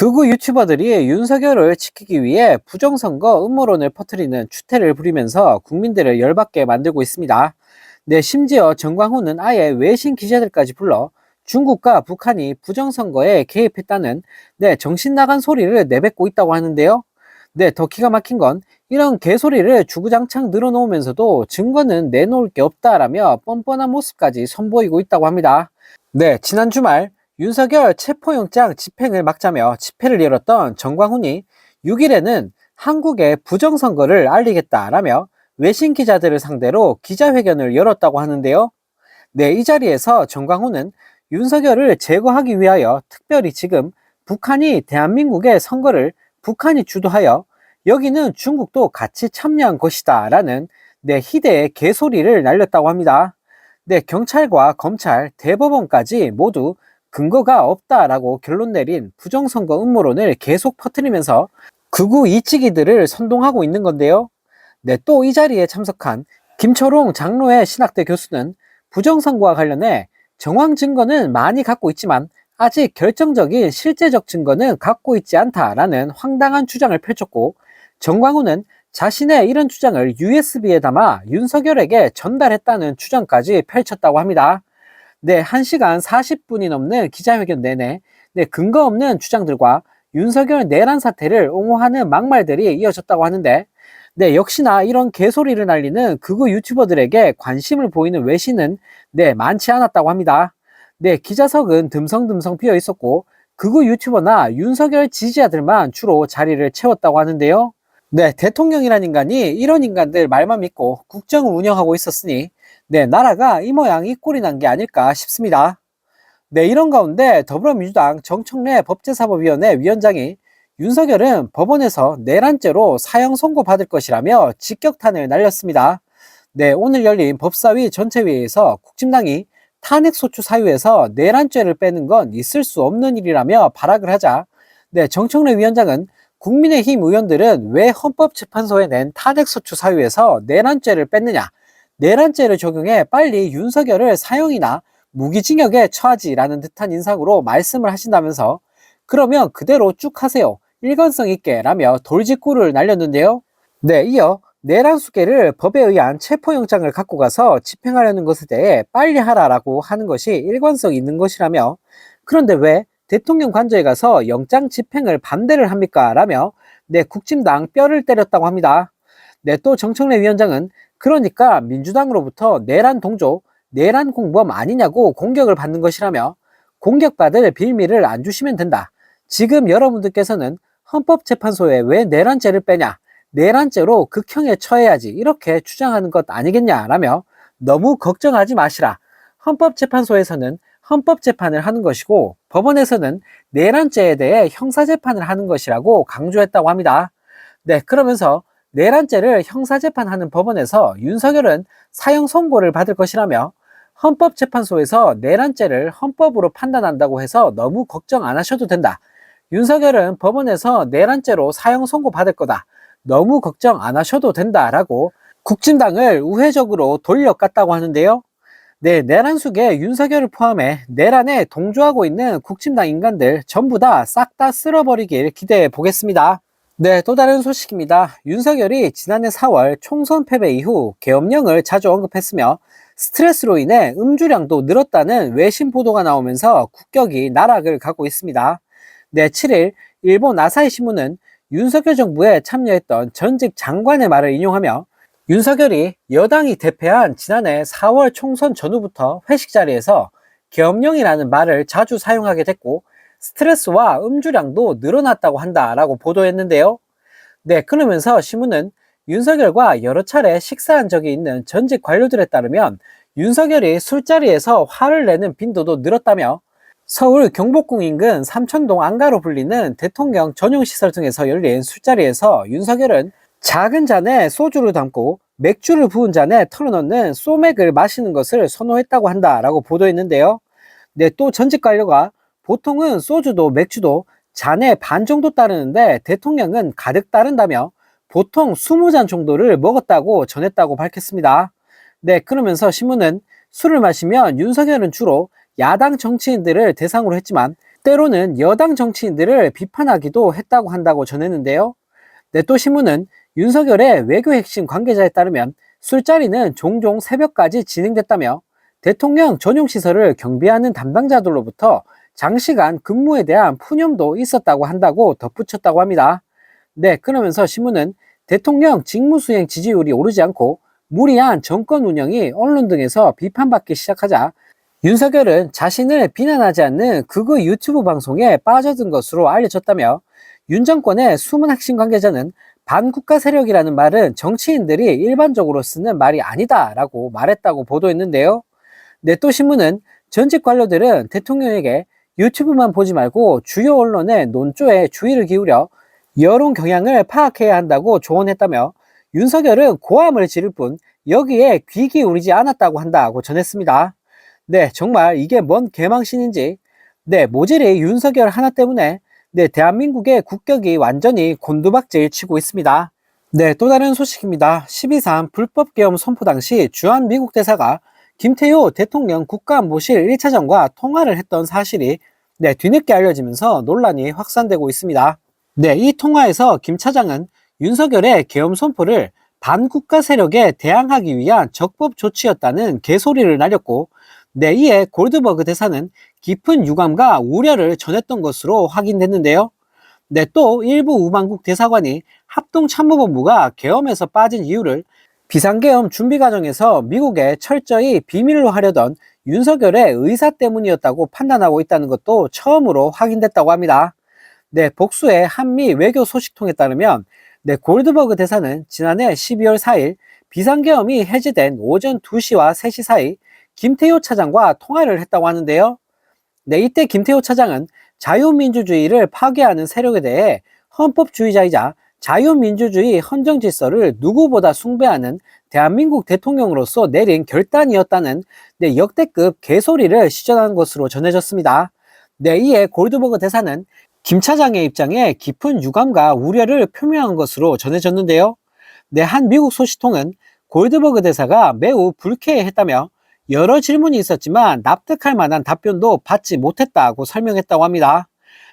극우 유튜버들이 윤석열을 지키기 위해 부정선거 음모론을 퍼뜨리는 추태를 부리면서 국민들을 열받게 만들고 있습니다. 네, 심지어 정광훈은 아예 외신 기자들까지 불러 중국과 북한이 부정선거에 개입했다는 정신 나간 소리를 내뱉고 있다고 하는데요. 네, 더 기가 막힌 건 이런 개소리를 주구장창 늘어놓으면서도 증거는 내놓을 게 없다라며 뻔뻔한 모습까지 선보이고 있다고 합니다. 네, 지난 주말 윤석열 체포영장 집행을 막자며 집회를 열었던 정광훈이 6일에는 한국의 부정선거를 알리겠다라며 외신 기자들을 상대로 기자회견을 열었다고 하는데요. 네, 이 자리에서 정광훈은 윤석열을 제거하기 위하여 특별히 지금 북한이 대한민국의 선거를 북한이 주도하여 여기는 중국도 같이 참여한 것이다 라는 희대의 개소리를 날렸다고 합니다. 네, 경찰과 검찰, 대법원까지 모두 근거가 없다라고 결론 내린 부정선거 음모론을 계속 퍼뜨리면서 극우 이치기들을 선동하고 있는 건데요. 네, 또 이 자리에 참석한 김초롱 장로회 신학대 교수는 부정선거와 관련해 정황 증거는 많이 갖고 있지만 아직 결정적인 실제적 증거는 갖고 있지 않다라는 황당한 주장을 펼쳤고, 정광훈은 자신의 이런 주장을 USB에 담아 윤석열에게 전달했다는 주장까지 펼쳤다고 합니다. 네, 1시간 40분이 넘는 기자회견 내내 근거 없는 주장들과 윤석열 내란 사태를 옹호하는 막말들이 이어졌다고 하는데, 역시나 이런 개소리를 날리는 극우 유튜버들에게 관심을 보이는 외신은 많지 않았다고 합니다. 기자석은 듬성듬성 비어 있었고 극우 유튜버나 윤석열 지지자들만 주로 자리를 채웠다고 하는데요. 대통령이란 인간이 이런 인간들 말만 믿고 국정을 운영하고 있었으니 나라가 이 모양 이 꼴이 난 게 아닐까 싶습니다. 이런 가운데 더불어민주당 정청래 법제사법위원회 위원장이 윤석열은 법원에서 내란죄로 사형 선고받을 것이라며 직격탄을 날렸습니다. 오늘 열린 법사위 전체회의에서 국진당이 탄핵소추 사유에서 내란죄를 빼는 건 있을 수 없는 일이라며 발악을 하자, 정청래 위원장은 국민의힘 의원들은 왜 헌법재판소에 낸 탄핵소추 사유에서 내란죄를 뺐느냐, 내란죄를 적용해 빨리 윤석열을 사형이나 무기징역에 처하지라는 듯한 인상으로 말씀을 하신다면서 그러면 그대로 쭉 하세요, 일관성 있게 라며 돌직구를 날렸는데요. 이어 내란 수계를 법에 의한 체포영장을 갖고 가서 집행하려는 것에 대해 빨리 하라라고 하는 것이 일관성 있는 것이라며, 그런데 왜 대통령 관저에 가서 영장 집행을 반대를 합니까? 라며 국진당 뼈를 때렸다고 합니다. 또 정청래 위원장은 그러니까 민주당으로부터 내란 동조, 내란 공범 아니냐고 공격을 받는 것이라며, 공격받을 빌미를 안 주시면 된다. 지금 여러분들께서는 헌법재판소에 왜 내란죄를 빼냐, 내란죄로 극형에 처해야지 이렇게 주장하는 것 아니겠냐라며 너무 걱정하지 마시라. 헌법재판소에서는 헌법재판을 하는 것이고 법원에서는 내란죄에 대해 형사재판을 하는 것이라고 강조했다고 합니다. 그러면서 내란죄를 형사재판하는 법원에서 윤석열은 사형 선고를 받을 것이라며, 헌법재판소에서 내란죄를 헌법으로 판단한다고 해서 너무 걱정 안 하셔도 된다. 윤석열은 법원에서 내란죄로 사형 선고받을 거다. 너무 걱정 안 하셔도 된다라고 국진당을 우회적으로 돌려깠다고 하는데요. 내란 속에 윤석열을 포함해 내란에 동조하고 있는 국진당 인간들 전부 다 싹 다 쓸어버리길 기대해 보겠습니다. 또 다른 소식입니다. 윤석열이 지난해 4월 총선 패배 이후 계엄령을 자주 언급했으며 스트레스로 인해 음주량도 늘었다는 외신 보도가 나오면서 국격이 나락을 가고 있습니다. 7일 일본 아사히 신문은 윤석열 정부에 참여했던 전직 장관의 말을 인용하며, 윤석열이 여당이 대패한 지난해 4월 총선 전후부터 회식 자리에서 계엄령이라는 말을 자주 사용하게 됐고 스트레스와 음주량도 늘어났다고 한다라고 보도했는데요. 그러면서 신문은 윤석열과 여러 차례 식사한 적이 있는 전직 관료들에 따르면 윤석열이 술자리에서 화를 내는 빈도도 늘었다며, 서울 경복궁 인근 삼천동 안가로 불리는 대통령 전용시설 등에서 열린 술자리에서 윤석열은 작은 잔에 소주를 담고 맥주를 부은 잔에 털어넣는 소맥을 마시는 것을 선호했다고 한다라고 보도했는데요. 또 전직 관료가 보통은 소주도 맥주도 잔에 반 정도 따르는데 대통령은 가득 따른다며 보통 20잔 정도를 먹었다고 전했다고 밝혔습니다. 그러면서 신문은 술을 마시면 윤석열은 주로 야당 정치인들을 대상으로 했지만 때로는 여당 정치인들을 비판하기도 했다고 한다고 전했는데요. 네, 또 신문은 윤석열의 외교 핵심 관계자에 따르면 술자리는 종종 새벽까지 진행됐다며 대통령 전용 시설을 경비하는 담당자들로부터 장시간 근무에 대한 푸념도 있었다고 한다고 덧붙였다고 합니다. 네, 그러면서 신문은 대통령 직무수행 지지율이 오르지 않고 무리한 정권 운영이 언론 등에서 비판받기 시작하자 윤석열은 자신을 비난하지 않는 극우 유튜브 방송에 빠져든 것으로 알려졌다며 윤 정권의 숨은 핵심 관계자는 반국가 세력이라는 말은 정치인들이 일반적으로 쓰는 말이 아니다라고 말했다고 보도했는데요. 네, 또 신문은 전직 관료들은 대통령에게 유튜브만 보지 말고 주요 언론의 논조에 주의를 기울여 여론 경향을 파악해야 한다고 조언했다며 윤석열은 고함을 지를 뿐 여기에 귀 기울이지 않았다고 한다고 전했습니다. 네, 정말 이게 뭔 개망신인지. 네, 모질이 윤석열 하나 때문에 네, 대한민국의 국격이 완전히 곤두박질 치고 있습니다. 네, 또 다른 소식입니다. 12.3 불법 계엄 선포 당시 주한 미국 대사가 김태효 대통령 국가안보실 1차장과 통화를 했던 사실이 네, 뒤늦게 알려지면서 논란이 확산되고 있습니다. 네, 이 통화에서 김 차장은 윤석열의 계엄 선포를 반국가 세력에 대항하기 위한 적법 조치였다는 개소리를 날렸고, 네, 이에 골드버그 대사는 깊은 유감과 우려를 전했던 것으로 확인됐는데요. 네, 또 일부 우방국 대사관이 합동참모본부가 계엄에서 빠진 이유를 비상계엄 준비 과정에서 미국에 철저히 비밀로 하려던 윤석열의 의사 때문이었다고 판단하고 있다는 것도 처음으로 확인됐다고 합니다. 네, 복수의 한미 외교 소식통에 따르면 네, 골드버그 대사는 지난해 12월 4일 비상계엄이 해제된 오전 2시와 3시 사이 김태효 차장과 통화를 했다고 하는데요. 네, 이때 김태효 차장은 자유민주주의를 파괴하는 세력에 대해 헌법주의자이자 자유민주주의 헌정질서를 누구보다 숭배하는 대한민국 대통령으로서 내린 결단이었다는 네, 역대급 개소리를 시전한 것으로 전해졌습니다. 네, 이에 골드버그 대사는 김 차장의 입장에 깊은 유감과 우려를 표명한 것으로 전해졌는데요. 네, 한 미국 소식통은 골드버그 대사가 매우 불쾌해했다며 여러 질문이 있었지만 납득할 만한 답변도 받지 못했다고 설명했다고 합니다.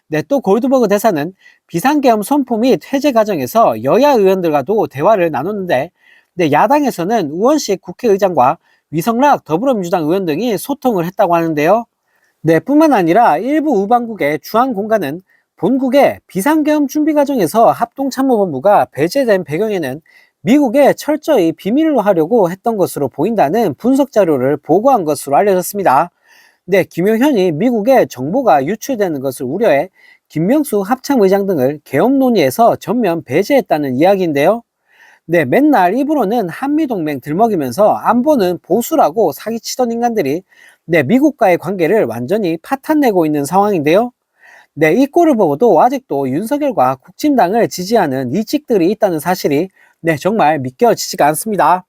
네, 또 골드버그 대사는 비상계엄 선포 및 해제 과정에서 여야 의원들과도 대화를 나눴는데 네, 야당에서는 우원식 국회의장과 위성락 더불어민주당 의원 등이 소통을 했다고 하는데요. 네, 뿐만 아니라 일부 우방국의 주한공관은 본국의 비상계엄 준비 과정에서 합동참모본부가 배제된 배경에는 미국에 철저히 비밀로 하려고 했던 것으로 보인다는 분석 자료를 보고한 것으로 알려졌습니다. 네, 김용현이 미국에 정보가 유출되는 것을 우려해 김명수 합참의장 등을 계엄 논의에서 전면 배제했다는 이야기인데요. 네, 맨날 입으로는 한미동맹 들먹이면서 안보는 보수라고 사기치던 인간들이 네, 미국과의 관계를 완전히 파탄내고 있는 상황인데요. 네, 이 꼴을 보고도 아직도 윤석열과 국진당을 지지하는 이직들이 있다는 사실이 네, 정말 믿겨지지가 않습니다.